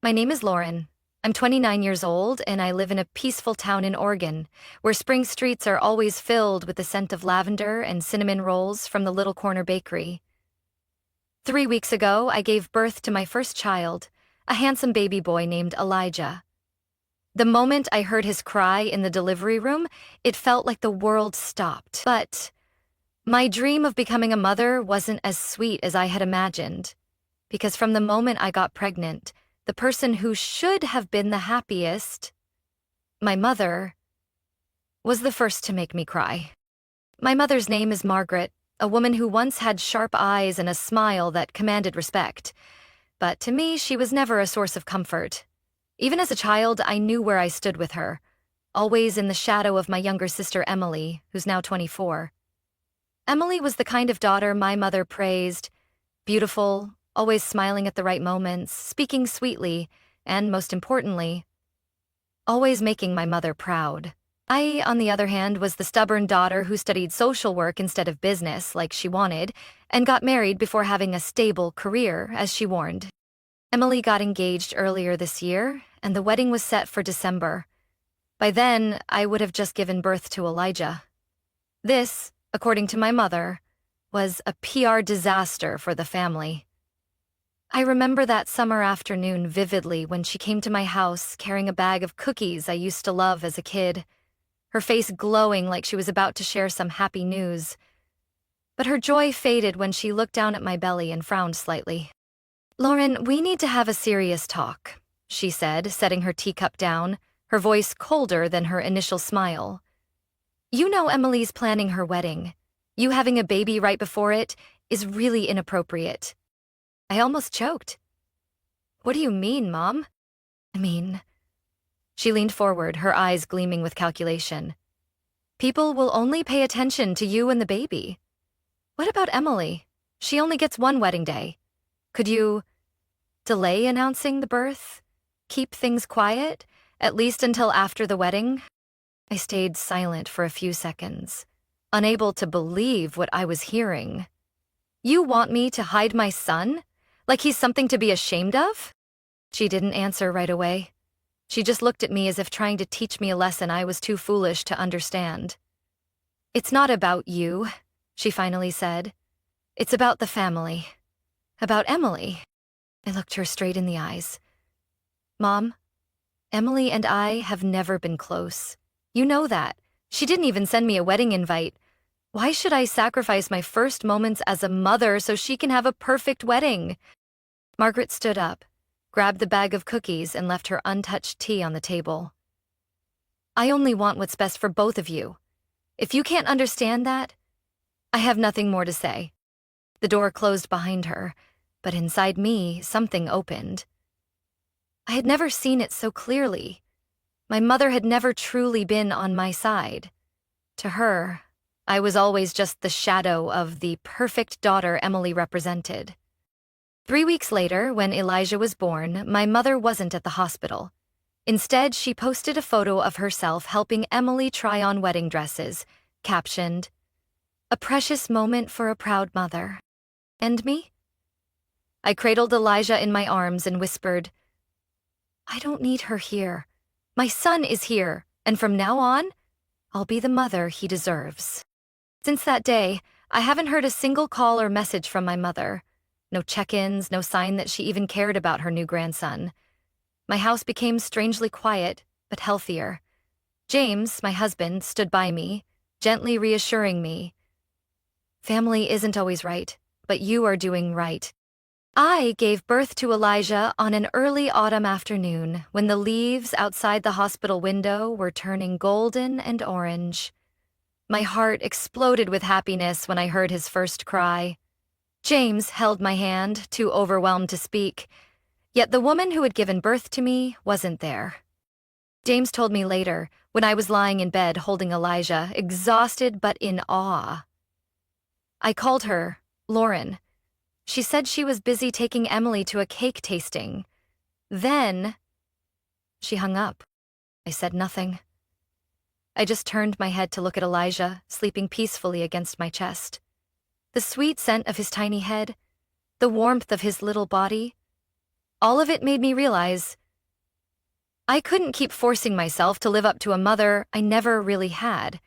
My name is Lauren. I'm 29 years old, and I live in a peaceful town in Oregon, where spring streets are always filled with the scent of lavender and cinnamon rolls from the little corner bakery. 3 weeks ago, I gave birth to my first child, a handsome baby boy named Elijah. The moment I heard his cry in the delivery room, it felt like the world stopped. But my dream of becoming a mother wasn't as sweet as I had imagined, because from the moment I got pregnant, the person who should have been the happiest, my mother, was the first to make me cry. My mother's name is Margaret, a woman who once had sharp eyes and a smile that commanded respect. But to me, she was never a source of comfort. Even as a child, I knew where I stood with her, always in the shadow of my younger sister Emily, who's now 24. Emily was the kind of daughter my mother praised, beautiful, always smiling at the right moments, speaking sweetly, and most importantly, always making my mother proud. I, on the other hand, was the stubborn daughter who studied social work instead of business like she wanted, and got married before having a stable career, as she warned. Emily got engaged earlier this year, and the wedding was set for December. By then, I would have just given birth to Elijah. This, according to my mother, was a PR disaster for the family. I remember that summer afternoon vividly when she came to my house carrying a bag of cookies I used to love as a kid, her face glowing like she was about to share some happy news. But her joy faded when she looked down at my belly and frowned slightly. "Lauren, we need to have a serious talk," she said, setting her teacup down, her voice colder than her initial smile. "You know Emily's planning her wedding. You having a baby right before it is really inappropriate." I almost choked. "What do you mean, Mom?" She leaned forward, her eyes gleaming with calculation. "People will only pay attention to you and the baby. What about Emily? She only gets one wedding day. Could you delay announcing the birth? Keep things quiet, at least until after the wedding?" I stayed silent for a few seconds, unable to believe what I was hearing. "You want me to hide my son? Like he's something to be ashamed of?" She didn't answer right away. She just looked at me as if trying to teach me a lesson I was too foolish to understand. "It's not about you," she finally said. "It's about the family. About Emily." I looked her straight in the eyes. "Mom, Emily and I have never been close. You know that. She didn't even send me a wedding invite. Why should I sacrifice my first moments as a mother so she can have a perfect wedding?" Margaret stood up, grabbed the bag of cookies, and left her untouched tea on the table. "I only want what's best for both of you. If you can't understand that, I have nothing more to say." The door closed behind her, but inside me, something opened. I had never seen it so clearly. My mother had never truly been on my side. To her, I was always just the shadow of the perfect daughter Emily represented. 3 weeks later, when Elijah was born, my mother wasn't at the hospital. Instead, she posted a photo of herself helping Emily try on wedding dresses, captioned, "A precious moment for a proud mother." And me? I cradled Elijah in my arms and whispered, "I don't need her here. My son is here, and from now on, I'll be the mother he deserves." Since that day, I haven't heard a single call or message from my mother. No check-ins, no sign that she even cared about her new grandson. My house became strangely quiet, but healthier. James, my husband, stood by me, gently reassuring me. "Family isn't always right, but you are doing right." I gave birth to Elijah on an early autumn afternoon when the leaves outside the hospital window were turning golden and orange. My heart exploded with happiness when I heard his first cry. James held my hand, too overwhelmed to speak, yet the woman who had given birth to me wasn't there. James told me later, when I was lying in bed holding Elijah, exhausted but in awe. I called her Lauren. She said she was busy taking Emily to a cake tasting. Then she hung up. I said nothing. I just turned my head to look at Elijah, sleeping peacefully against my chest. The sweet scent of his tiny head, the warmth of his little body. All of it made me realize I couldn't keep forcing myself to live up to a mother I never really had.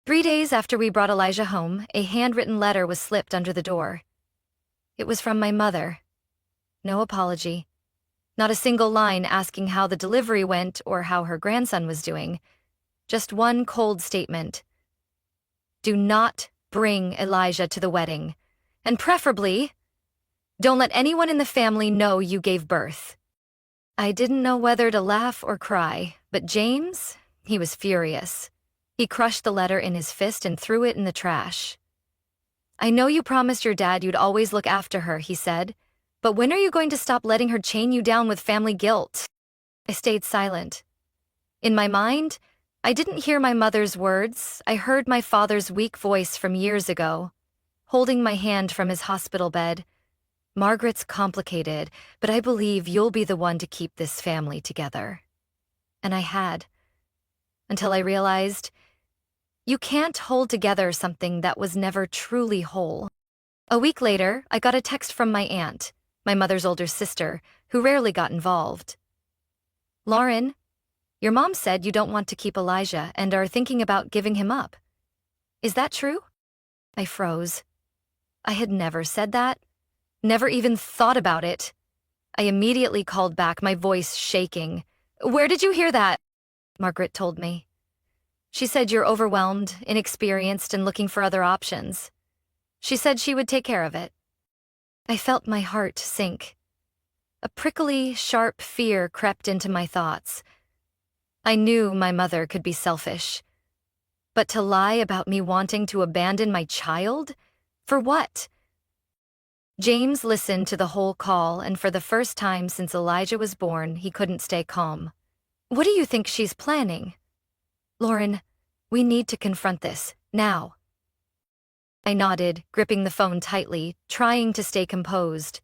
3 days after we brought Elijah home, a handwritten letter was slipped under the door. It was from my mother. No apology. Not a single line asking how the delivery went or how her grandson was doing. Just one cold statement. Do not bring Elijah to the wedding. And preferably, don't let anyone in the family know you gave birth. I didn't know whether to laugh or cry, but James, he was furious. He crushed the letter in his fist and threw it in the trash. I know you promised your dad you'd always look after her, he said, but when are you going to stop letting her chain you down with family guilt? I stayed silent. In my mind, I didn't hear my mother's words. I heard my father's weak voice from years ago, holding my hand from his hospital bed. Margaret's complicated, but I believe you'll be the one to keep this family together. And I had. Until I realized, you can't hold together something that was never truly whole. A week later, I got a text from my aunt, my mother's older sister, who rarely got involved. Lauren, your mom said you don't want to keep Elijah and are thinking about giving him up. Is that true? I froze. I had never said that. Never even thought about it. I immediately called back, my voice shaking. Where did you hear that? Margaret told me. She said you're overwhelmed, inexperienced, and looking for other options. She said she would take care of it. I felt my heart sink. A prickly, sharp fear crept into my thoughts. I knew my mother could be selfish. But to lie about me wanting to abandon my child? For what? James listened to the whole call, and for the first time since Elijah was born, he couldn't stay calm. What do you think she's planning? Lauren, we need to confront this, now. I nodded, gripping the phone tightly, trying to stay composed.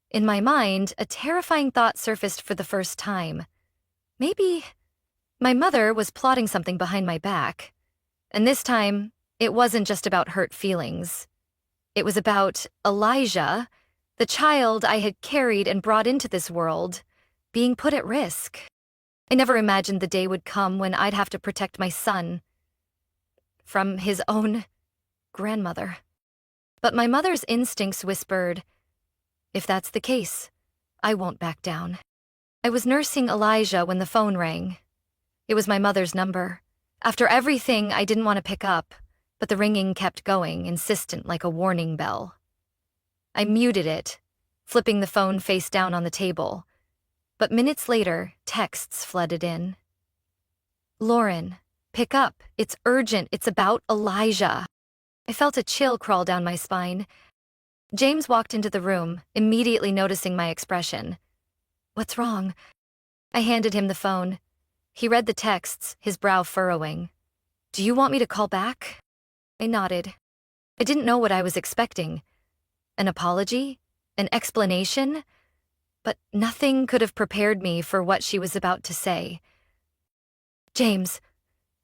In my mind, a terrifying thought surfaced for the first time. Maybe my mother was plotting something behind my back. And this time, it wasn't just about hurt feelings. It was about Elijah, the child I had carried and brought into this world, being put at risk. I never imagined the day would come when I'd have to protect my son from his own grandmother. But my mother's instincts whispered, if that's the case, I won't back down. I was nursing Elijah when the phone rang. It was my mother's number. After everything, I didn't want to pick up, but the ringing kept going, insistent like a warning bell. I muted it, flipping the phone face down on the table. But minutes later, texts flooded in. Lauren, pick up. It's urgent. It's about Elijah. I felt a chill crawl down my spine. James walked into the room, immediately noticing my expression. What's wrong? I handed him the phone. He read the texts, his brow furrowing. Do you want me to call back? I nodded. I didn't know what I was expecting. An apology? An explanation? But nothing could have prepared me for what she was about to say. James.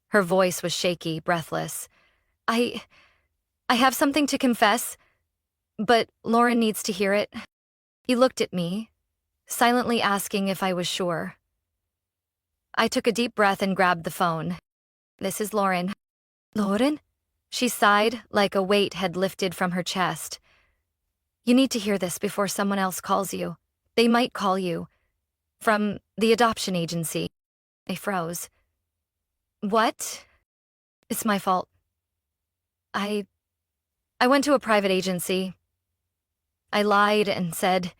Her voice was shaky, breathless. I have something to confess, but Lauren needs to hear it. He looked at me, silently asking if I was sure. I took a deep breath and grabbed the phone. This is Lauren. Lauren? She sighed, like a weight had lifted from her chest. You need to hear this before someone else calls you. They might call you. From the adoption agency. I froze. What? It's my fault. I went to a private agency. I lied and said,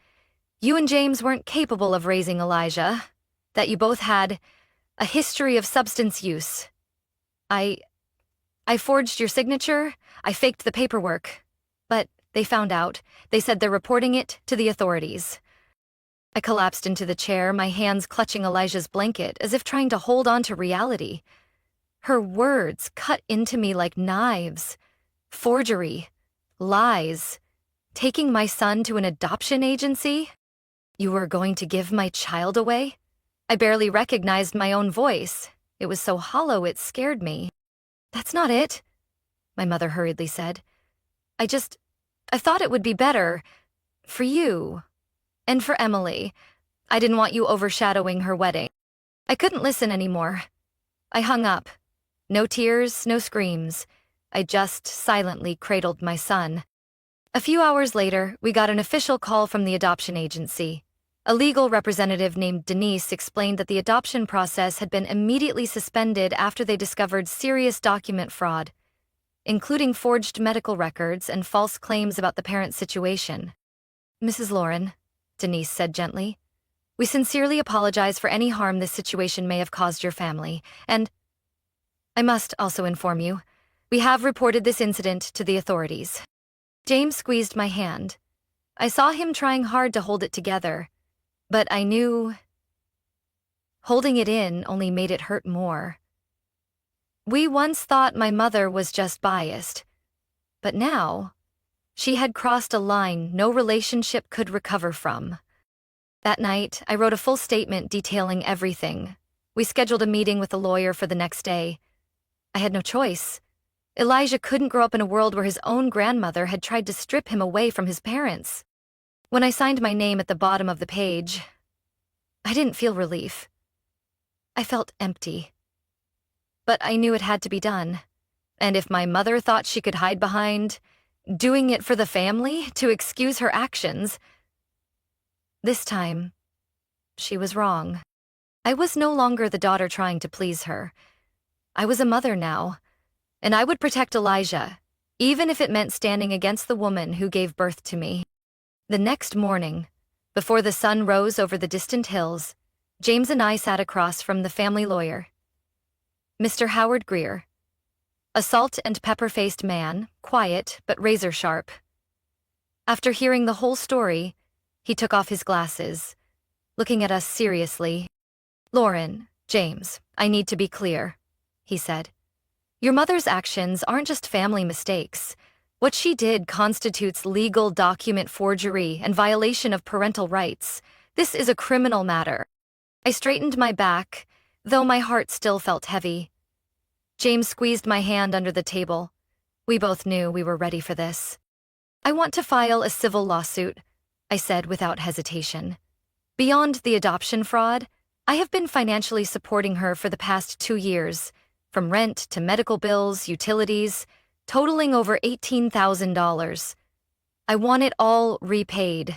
you and James weren't capable of raising Elijah, that you both had a history of substance use. I forged your signature, I faked the paperwork, but they found out. They said they're reporting it to the authorities. I collapsed into the chair, my hands clutching Elijah's blanket, as if trying to hold on to reality. Her words cut into me like knives. Forgery. Lies. Taking my son to an adoption agency? You were going to give my child away? I barely recognized my own voice. It was so hollow it scared me. That's not it, my mother hurriedly said. I thought it would be better for you and for Emily. I didn't want you overshadowing her wedding. I couldn't listen anymore. I hung up. No tears, no screams. I just silently cradled my son. A few hours later, we got an official call from the adoption agency. A legal representative named Denise explained that the adoption process had been immediately suspended after they discovered serious document fraud, including forged medical records and false claims about the parent's situation. Mrs. Lauren, Denise said gently, we sincerely apologize for any harm this situation may have caused your family, and I must also inform you, we have reported this incident to the authorities. James squeezed my hand. I saw him trying hard to hold it together, but I knew holding it in only made it hurt more. We once thought my mother was just biased, but now she had crossed a line no relationship could recover from. That night, I wrote a full statement detailing everything. We scheduled a meeting with a lawyer for the next day. I had no choice. Elijah couldn't grow up in a world where his own grandmother had tried to strip him away from his parents. When I signed my name at the bottom of the page, I didn't feel relief. I felt empty. But I knew it had to be done. And if my mother thought she could hide behind doing it for the family to excuse her actions, this time, she was wrong. I was no longer the daughter trying to please her. I was a mother now, and I would protect Elijah, even if it meant standing against the woman who gave birth to me. The next morning, before the sun rose over the distant hills, James and I sat across from the family lawyer, Mr. Howard Greer, a salt and pepper-faced man, quiet but razor-sharp. After hearing the whole story, he took off his glasses, looking at us seriously. Lauren, James, I need to be clear, he said. Your mother's actions aren't just family mistakes. What she did constitutes legal document forgery and violation of parental rights. This is a criminal matter. I straightened my back, though my heart still felt heavy. James squeezed my hand under the table. We both knew we were ready for this. I want to file a civil lawsuit, I said without hesitation. Beyond the adoption fraud, I have been financially supporting her for the past 2 years, from rent to medical bills, utilities, totaling over $18,000. I want it all repaid,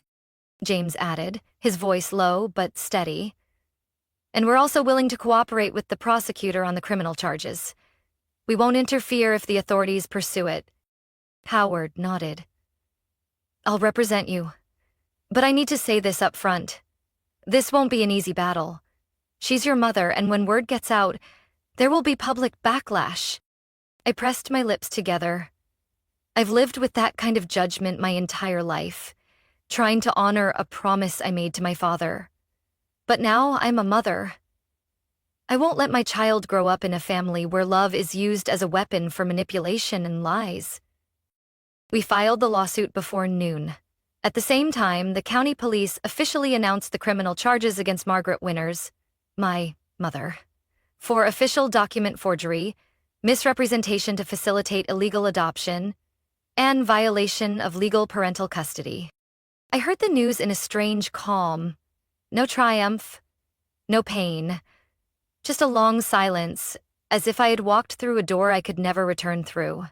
James added, his voice low but steady. And we're also willing to cooperate with the prosecutor on the criminal charges. We won't interfere if the authorities pursue it. Howard nodded. I'll represent you. But I need to say this up front. This won't be an easy battle. She's your mother, and when word gets out, there will be public backlash. I pressed my lips together. I've lived with that kind of judgment my entire life, trying to honor a promise I made to my father. But now I'm a mother. I won't let my child grow up in a family where love is used as a weapon for manipulation and lies. We filed the lawsuit before noon. At the same time, the county police officially announced the criminal charges against Margaret Winters, my mother, for official document forgery, misrepresentation to facilitate illegal adoption, and violation of legal parental custody. I heard the news in a strange calm. No triumph, no pain, just a long silence, as if I had walked through a door I could never return through.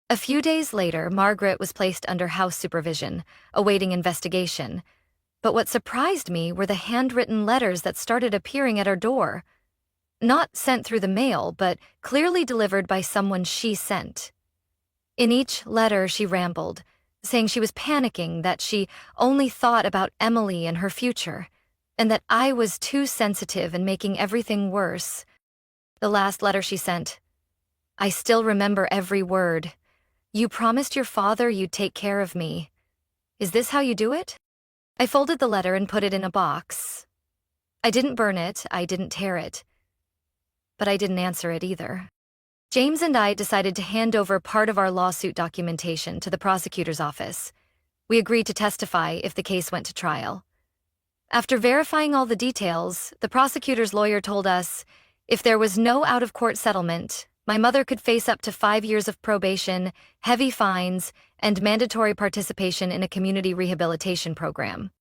A few days later, Margaret was placed under house supervision, awaiting investigation. But what surprised me were the handwritten letters that started appearing at our door. Not sent through the mail, but clearly delivered by someone she sent. In each letter, she rambled, saying she was panicking, that she only thought about Emily and her future, and that I was too sensitive and making everything worse. The last letter she sent, I still remember every word. You promised your father you'd take care of me. Is this how you do it? I folded the letter and put it in a box. I didn't burn it, I didn't tear it. But I didn't answer it either. James and I decided to hand over part of our lawsuit documentation to the prosecutor's office. We agreed to testify if the case went to trial. After verifying all the details, the prosecutor's lawyer told us if there was no out-of-court settlement, my mother could face up to 5 years of probation, heavy fines, and mandatory participation in a community rehabilitation program.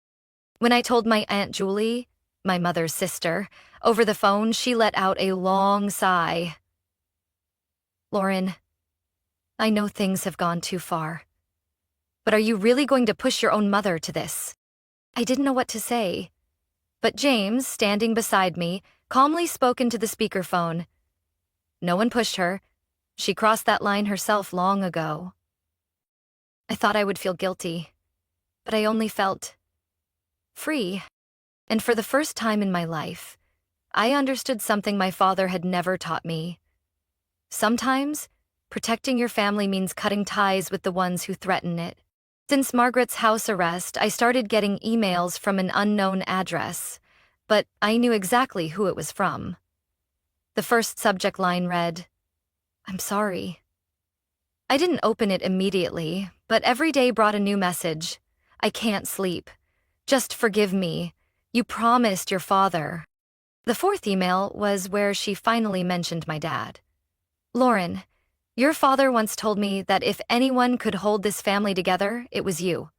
When I told my Aunt Julie, my mother's sister, over the phone, she let out a long sigh. Lauren, I know things have gone too far. But are you really going to push your own mother to this? I didn't know what to say. But James, standing beside me, calmly spoke into the speakerphone. No one pushed her. She crossed that line herself long ago. I thought I would feel guilty, but I only felt free. And for the first time in my life, I understood something my father had never taught me. Sometimes, protecting your family means cutting ties with the ones who threaten it. Since Margaret's house arrest, I started getting emails from an unknown address, but I knew exactly who it was from. The first subject line read, "I'm sorry." I didn't open it immediately, but every day brought a new message. "I can't sleep. Just forgive me. You promised your father." The fourth email was where she finally mentioned my dad. "Lauren, your father once told me that if anyone could hold this family together, it was you.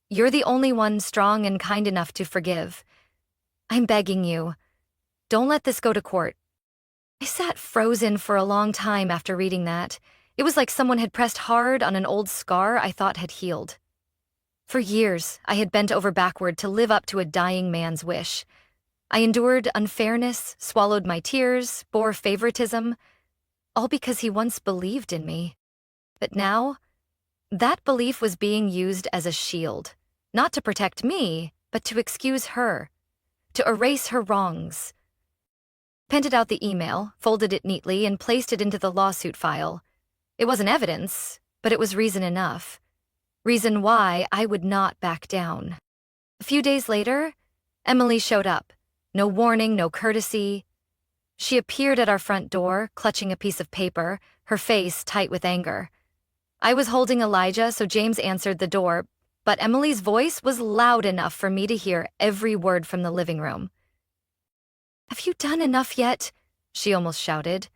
You're the only one strong and kind enough to forgive. I'm begging you, don't let this go to court." I sat frozen for a long time after reading that. It was like someone had pressed hard on an old scar I thought had healed. For years, I had bent over backward to live up to a dying man's wish. I endured unfairness, swallowed my tears, bore favoritism, all because he once believed in me. But now, that belief was being used as a shield, not to protect me, but to excuse her, to erase her wrongs. Printed out the email, folded it neatly, and placed it into the lawsuit file. It wasn't evidence, but it was reason enough. Reason why I would not back down. A few days later, Emily showed up. No warning, no courtesy. She appeared at our front door, clutching a piece of paper, her face tight with anger. I was holding Elijah, so James answered the door, but Emily's voice was loud enough for me to hear every word from the living room. "Have you done enough yet?" she almost shouted.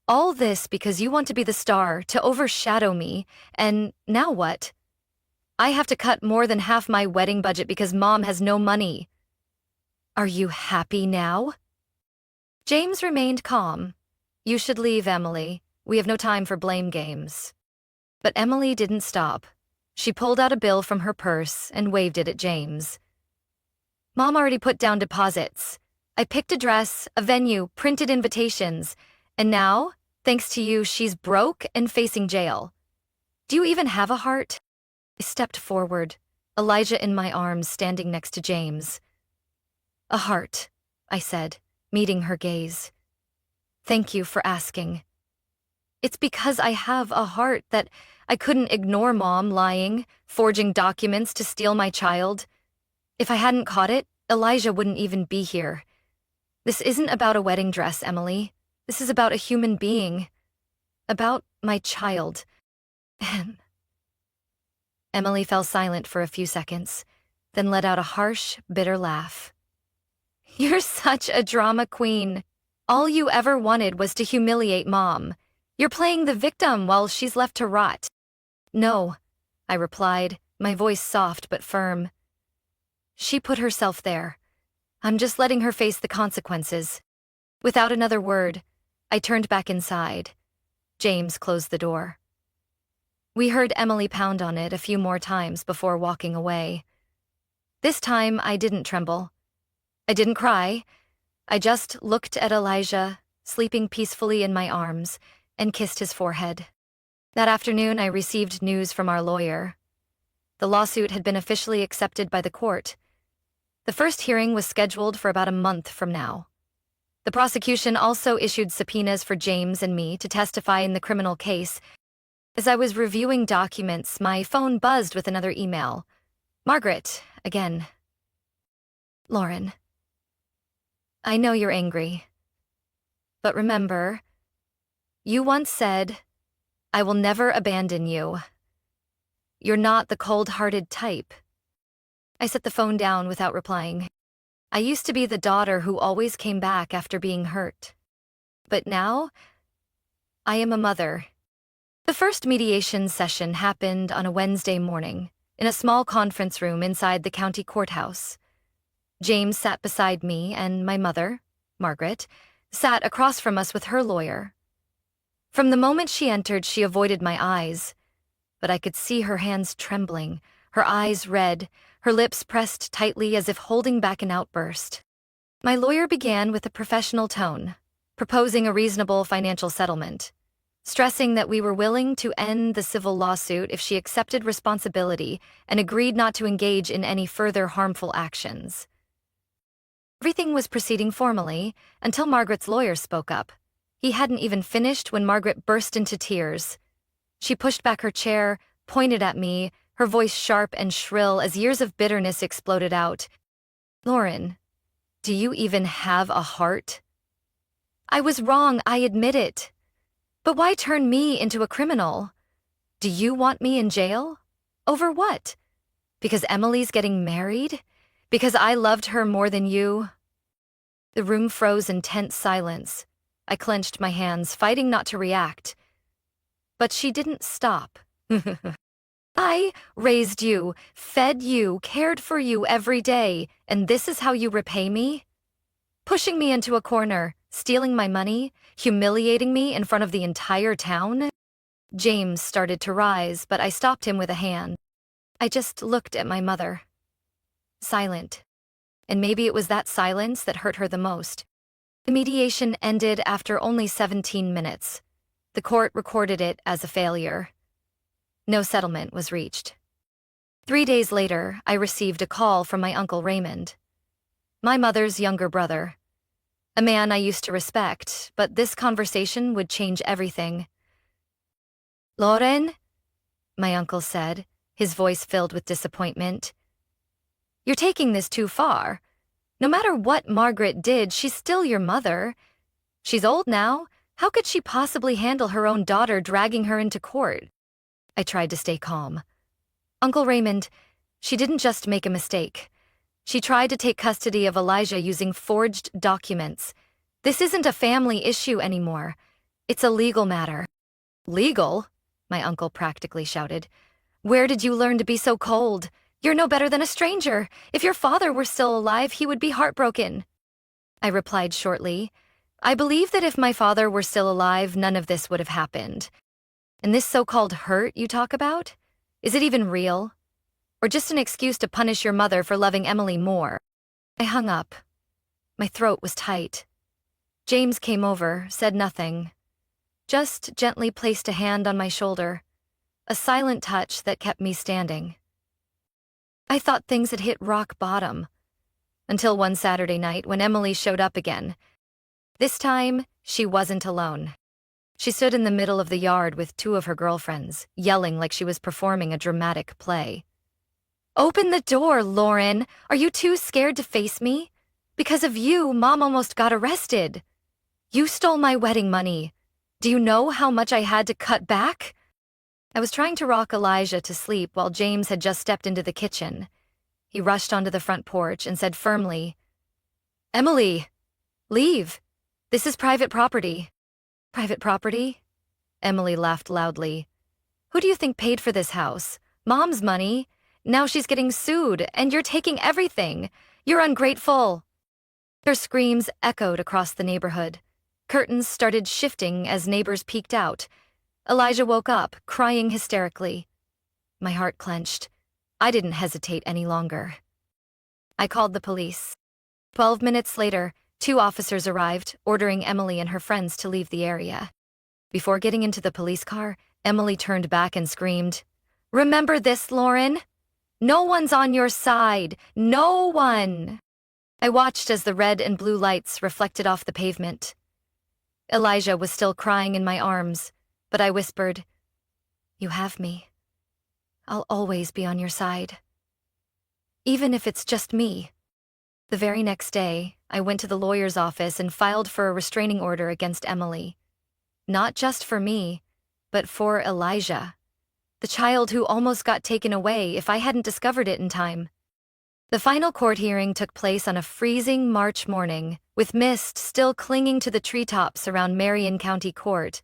"All this because you want to be the star, to overshadow me, and now what? I have to cut more than half my wedding budget because Mom has no money. Are you happy now?" James remained calm. "You should leave, Emily. We have no time for blame games." But Emily didn't stop. She pulled out a bill from her purse and waved it at James. "Mom already put down deposits. I picked a dress, a venue, printed invitations, and now, thanks to you, she's broke and facing jail. Do you even have a heart?" I stepped forward, Elijah in my arms, standing next to James. "A heart," I said, meeting her gaze. "Thank you for asking. It's because I have a heart that I couldn't ignore Mom lying, forging documents to steal my child. If I hadn't caught it, Elijah wouldn't even be here. This isn't about a wedding dress, Emily. This is about a human being. About my child." Emily fell silent for a few seconds, then let out a harsh, bitter laugh. "You're such a drama queen. All you ever wanted was to humiliate Mom. You're playing the victim while she's left to rot." "No," I replied, my voice soft but firm. "She put herself there. I'm just letting her face the consequences." Without another word, I turned back inside. James closed the door. We heard Emily pound on it a few more times before walking away. This time, I didn't tremble. I didn't cry. I just looked at Elijah, sleeping peacefully in my arms, and kissed his forehead. That afternoon, I received news from our lawyer. The lawsuit had been officially accepted by the court. The first hearing was scheduled for about a month from now. The prosecution also issued subpoenas for James and me to testify in the criminal case. As I was reviewing documents, my phone buzzed with another email. Margaret, again. "Lauren, I know you're angry. But remember, you once said, 'I will never abandon you.' You're not the cold-hearted type." I set the phone down without replying. I used to be the daughter who always came back after being hurt. But now, I am a mother. The first mediation session happened on a Wednesday morning, in a small conference room inside the county courthouse. James sat beside me, and my mother, Margaret, sat across from us with her lawyer. From the moment she entered, she avoided my eyes, but I could see her hands trembling, her eyes red, her lips pressed tightly as if holding back an outburst. My lawyer began with a professional tone, proposing a reasonable financial settlement, stressing that we were willing to end the civil lawsuit if she accepted responsibility and agreed not to engage in any further harmful actions. Everything was proceeding formally until Margaret's lawyer spoke up. He hadn't even finished when Margaret burst into tears. She pushed back her chair, pointed at me, her voice sharp and shrill as years of bitterness exploded out. "Lauren, do you even have a heart? I was wrong, I admit it. But why turn me into a criminal? Do you want me in jail? Over what? Because Emily's getting married? Because I loved her more than you?" The room froze in tense silence. I clenched my hands, fighting not to react. But she didn't stop. "I raised you, fed you, cared for you every day, and this is how you repay me? Pushing me into a corner, stealing my money, humiliating me in front of the entire town?" James started to rise, but I stopped him with a hand. I just looked at my mother. Silent. And maybe it was that silence that hurt her the most. The mediation ended after only 17 minutes. The court recorded it as a failure. No settlement was reached. 3 days later, I received a call from my Uncle Raymond, my mother's younger brother, a man I used to respect, but this conversation would change everything. "Lauren," my uncle said, his voice filled with disappointment, "you're taking this too far. No matter what Margaret did, she's still your mother. She's old now. How could she possibly handle her own daughter dragging her into court?" I tried to stay calm. "Uncle Raymond, she didn't just make a mistake. She tried to take custody of Elijah using forged documents. This isn't a family issue anymore. It's a legal matter." "Legal?" my uncle practically shouted. "Where did you learn to be so cold? You're no better than a stranger. If your father were still alive, he would be heartbroken." I replied shortly, "I believe that if my father were still alive, none of this would have happened. And this so-called hurt you talk about? Is it even real? Or just an excuse to punish your mother for loving Emily more?" I hung up. My throat was tight. James came over, said nothing, just gently placed a hand on my shoulder, a silent touch that kept me standing. I thought things had hit rock bottom, until one Saturday night when Emily showed up again. This time, she wasn't alone. She stood in the middle of the yard with 2 of her girlfriends, yelling like she was performing a dramatic play. "Open the door, Lauren! Are you too scared to face me? Because of you, Mom almost got arrested. You stole my wedding money. Do you know how much I had to cut back?" I was trying to rock Elijah to sleep while James had just stepped into the kitchen. He rushed onto the front porch and said firmly, "Emily, leave. This is private property." "Private property?" Emily laughed loudly. "Who do you think paid for this house? Mom's money. Now she's getting sued, and you're taking everything. You're ungrateful." Her screams echoed across the neighborhood. Curtains started shifting as neighbors peeked out. Elijah woke up, crying hysterically. My heart clenched. I didn't hesitate any longer. I called the police. 12 minutes later, 2 officers arrived, ordering Emily and her friends to leave the area. Before getting into the police car, Emily turned back and screamed, "Remember this, Lauren? No one's on your side. No one." I watched as the red and blue lights reflected off the pavement. Elijah was still crying in my arms, but I whispered, "You have me. I'll always be on your side. Even if it's just me." The very next day, I went to the lawyer's office and filed for a restraining order against Emily. Not just for me, but for Elijah, the child who almost got taken away if I hadn't discovered it in time. The final court hearing took place on a freezing March morning, with mist still clinging to the treetops around Marion County Court.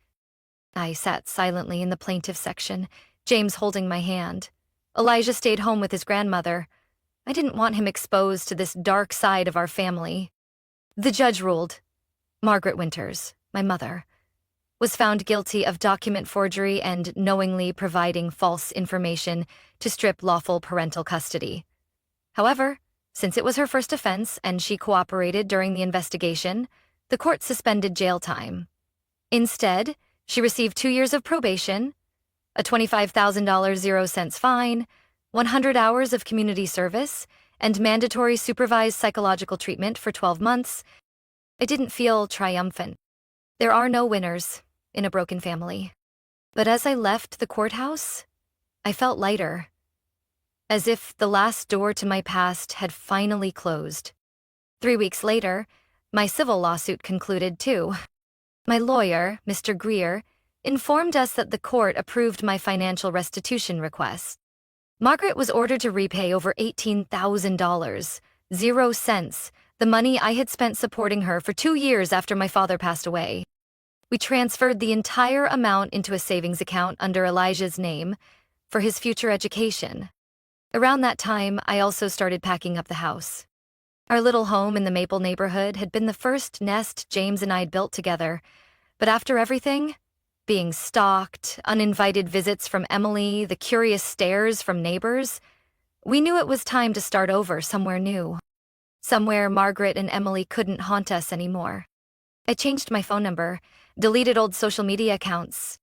I sat silently in the plaintiff section, James holding my hand. Elijah stayed home with his grandmother. I didn't want him exposed to this dark side of our family. The judge ruled. Margaret Winters, my mother, was found guilty of document forgery and knowingly providing false information to strip lawful parental custody. However, since it was her first offense and she cooperated during the investigation, the court suspended jail time. Instead, she received 2 years of probation, a $25,000 0-cent fine, 100 hours of community service, and mandatory supervised psychological treatment for 12 months. I didn't feel triumphant. There are no winners in a broken family. But as I left the courthouse, I felt lighter, as if the last door to my past had finally closed. 3 weeks later, my civil lawsuit concluded too. My lawyer, Mr. Greer, informed us that the court approved my financial restitution request. Margaret was ordered to repay over $18,000, 0 cents, the money I had spent supporting her for 2 years after my father passed away. We transferred the entire amount into a savings account under Elijah's name for his future education. Around that time, I also started packing up the house. Our little home in the Maple neighborhood had been the first nest James and I had built together, but after everything, being stalked, uninvited visits from Emily, the curious stares from neighbors, we knew it was time to start over somewhere new. Somewhere Margaret and Emily couldn't haunt us anymore. I changed my phone number, deleted old social media accounts,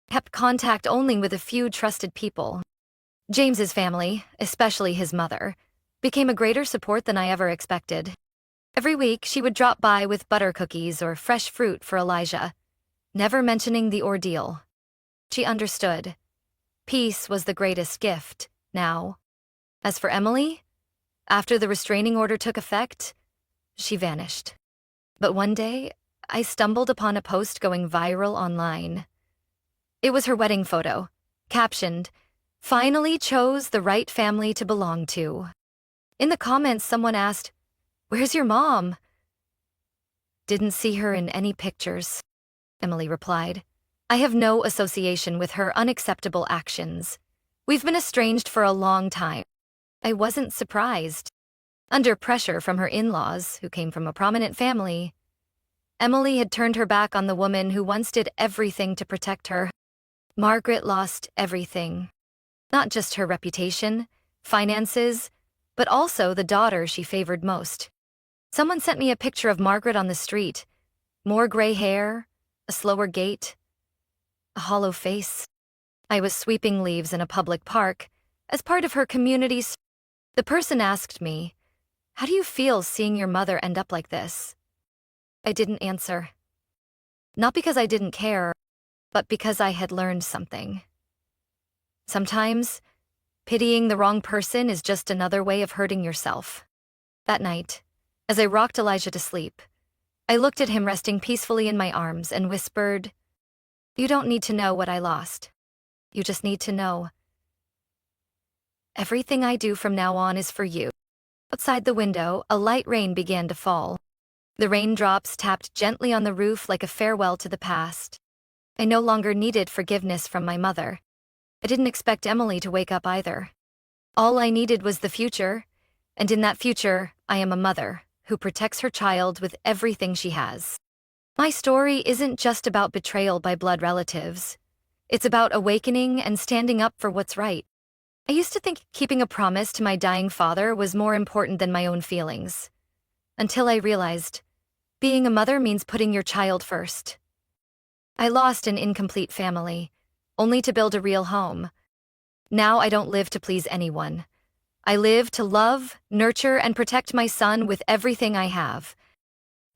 kept contact only with a few trusted people. James's family, especially his mother, became a greater support than I ever expected. Every week, she would drop by with butter cookies or fresh fruit for Elijah, never mentioning the ordeal. She understood. Peace was the greatest gift, now. As for Emily, after the restraining order took effect, she vanished. But one day, I stumbled upon a post going viral online. It was her wedding photo, captioned, "Finally chose the right family to belong to." In the comments, someone asked, "Where's your mom?" "Didn't see her in any pictures," Emily replied. "I have no association with her unacceptable actions. We've been estranged for a long time." I wasn't surprised. Under pressure from her in-laws, who came from a prominent family, Emily had turned her back on the woman who once did everything to protect her. Margaret lost everything. Not just her reputation, finances, but also the daughter she favored most. Someone sent me a picture of Margaret on the street. More gray hair, a slower gait, a hollow face. I was sweeping leaves in a public park as part of her community's. The person asked me, "How do you feel seeing your mother end up like this?" I didn't answer. Not because I didn't care, but because I had learned something. Sometimes, pitying the wrong person is just another way of hurting yourself. That night, as I rocked Elijah to sleep, I looked at him resting peacefully in my arms and whispered, "You don't need to know what I lost. You just need to know. Everything I do from now on is for you." Outside the window, a light rain began to fall. The raindrops tapped gently on the roof like a farewell to the past. I no longer needed forgiveness from my mother. I didn't expect Emily to wake up either. All I needed was the future, and in that future, I am a mother who protects her child with everything she has. My story isn't just about betrayal by blood relatives. It's about awakening and standing up for what's right. I used to think keeping a promise to my dying father was more important than my own feelings, until I realized being a mother means putting your child first. I lost an incomplete family, only to build a real home. Now I don't live to please anyone. I live to love, nurture, and protect my son with everything I have.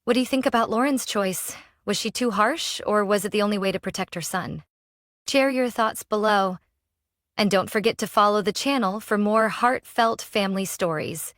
What do you think about Lauren's choice? Was she too harsh, or was it the only way to protect her son? Share your thoughts below. And don't forget to follow the channel for more heartfelt family stories.